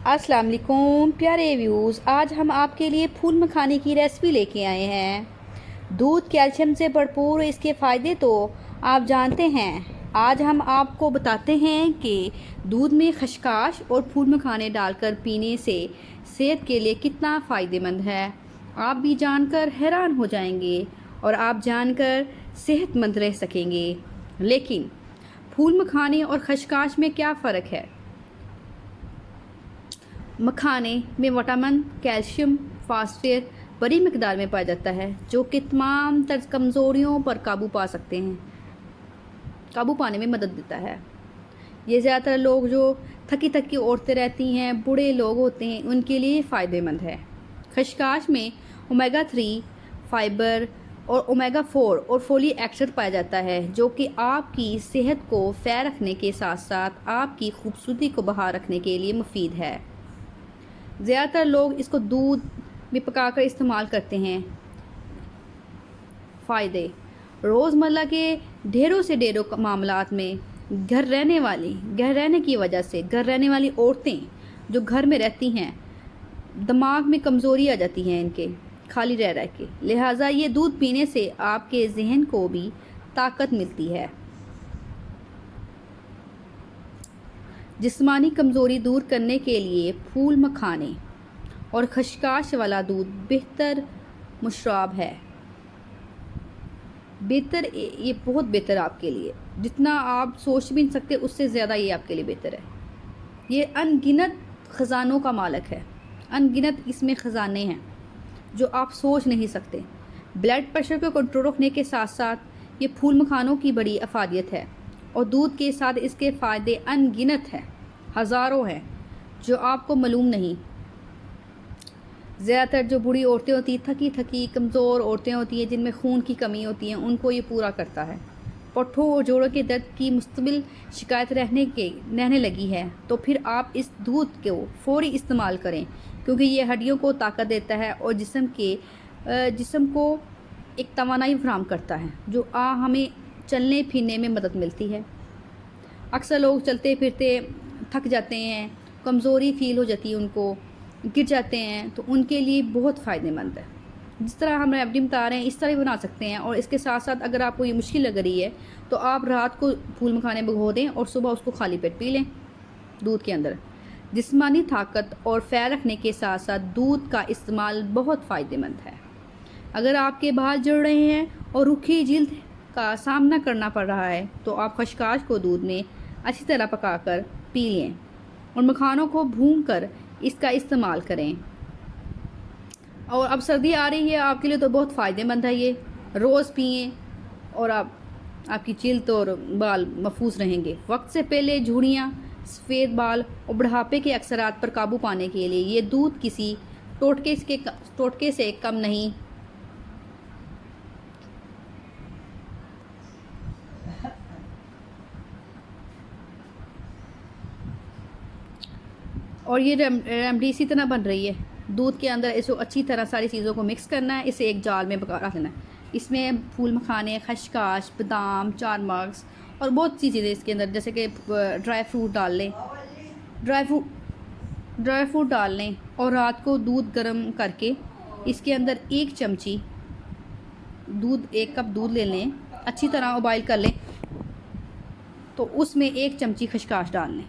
अस्सलाम वालेकुम प्यारे व्यूज़, आज हम आपके लिए फूल मखाने की रेसिपी लेके आए हैं। दूध कैल्शियम से भरपूर, इसके फ़ायदे तो आप जानते हैं। आज हम आपको बताते हैं कि दूध में खसकाश और फूल मखाने डालकर पीने से सेहत के लिए कितना फ़ायदेमंद है। आप भी जानकर हैरान हो जाएंगे और आप जानकर सेहतमंद रह सकेंगे। लेकिन फूल मखाने और खसकाश में क्या फ़र्क है? मखाने में विटामिन, कैल्शियम, फास्फेट बड़ी मिकदार में पाया जाता है, जो कि तमाम तर्ज कमज़ोरियों पर काबू पाने में मदद देता है। ये ज़्यादातर लोग जो थकी थकी औरतें रहती हैं, बूढ़े लोग होते हैं, उनके लिए फ़ायदेमंद है। खसकाश में ओमेगा 3 फाइबर और ओमेगा 4 और फोलिक एसिड पाया जाता है, जो कि आपकी सेहत को फेयर रखने के साथ साथ आपकी खूबसूरती को बहाल रखने के लिए मुफीद है। ज़्यादातर लोग इसको दूध में पकाकर इस्तेमाल करते हैं। फ़ायदे: रोज़मर्रा के ढेरों से ढेरों मामलात में घर रहने की वजह से घर रहने वाली औरतें जो घर में रहती हैं, दिमाग में कमज़ोरी आ जाती है इनके खाली रह के, लिहाजा ये दूध पीने से आपके जहन को भी ताकत मिलती है। जिस्मानी कमज़ोरी दूर करने के लिए फूल मखाने और खसकाश वाला दूध बेहतर मशरूब है। ये बहुत बेहतर आपके लिए, जितना आप सोच भी नहीं सकते उससे ज़्यादा ये आपके लिए बेहतर है। ये अनगिनत ख़जानों का मालिक है, अनगिनत इसमें ख़जाने हैं जो आप सोच नहीं सकते। ब्लड प्रेशर को कंट्रोल रखने के साथ साथ ये फूल मखानों की बड़ी अफादियत है, और दूध के साथ इसके फ़ायदे अनगिनत हैं, हज़ारों हैं जो आपको मालूम नहीं। ज़्यादातर जो बूढ़ी औरतें होती हैं, थकी कमज़ोर औरतें होती हैं, जिनमें खून की कमी होती है, उनको ये पूरा करता है। पट्ठों और जोड़ों के दर्द की मुस्तबिल शिकायत रहने लगी है, तो फिर आप इस दूध को फ़ौरी इस्तेमाल करें, क्योंकि ये हड्डियों को ताकत देता है और जिस्म को एक तवानाई फराहम करता है, जो हमें चलने फिरने में मदद मिलती है। अक्सर लोग चलते फिरते थक जाते हैं, कमज़ोरी फ़ील हो जाती है, उनको गिर जाते हैं, तो उनके लिए बहुत फ़ायदेमंद है। जिस तरह हम रेमेडी बता रहे हैं इस तरह ही बना सकते हैं। और इसके साथ साथ अगर आपको ये मुश्किल लग रही है तो आप रात को फूल मखाने भिगो दें और सुबह उसको खाली पेट पी लें दूध के अंदर। जिस्मानी ताकत और फेयर रखने के साथ साथ दूध का इस्तेमाल बहुत फ़ायदेमंद है। अगर आपके बाल जड़ रहे हैं और रूखी जिल्द का सामना करना पड़ रहा है, तो आप खसकाश को दूध में अच्छी तरह पकाकर पी लें और मखानों को भूनकर इसका इस्तेमाल करें। और अब सर्दी आ रही है, आपके लिए तो बहुत फ़ायदेमंद है, ये रोज़ पिएं और आपकी जिल्द और बाल महफूज रहेंगे। वक्त से पहले झुर्रियाँ, सफ़ेद बाल और बुढ़ापे के अक्सरात पर काबू पाने के लिए ये दूध किसी टोटके से कम नहीं। और ये रेमडी इसी तरह बन रही है। दूध के अंदर इसको अच्छी तरह सारी चीज़ों को मिक्स करना है, इसे एक जाल में पका लेना है। इसमें फूल मखाने, खसकाश, बादाम, चार मगज़ और बहुत सी चीज़ें इसके अंदर, जैसे कि ड्राई फ्रूट डाल लें, ड्राई फ्रूट डाल लें और रात को दूध गर्म करके इसके अंदर एक कप दूध ले लें, अच्छी तरह उबाइल कर लें, तो उसमें 1 चमची खसकाश डाल लें।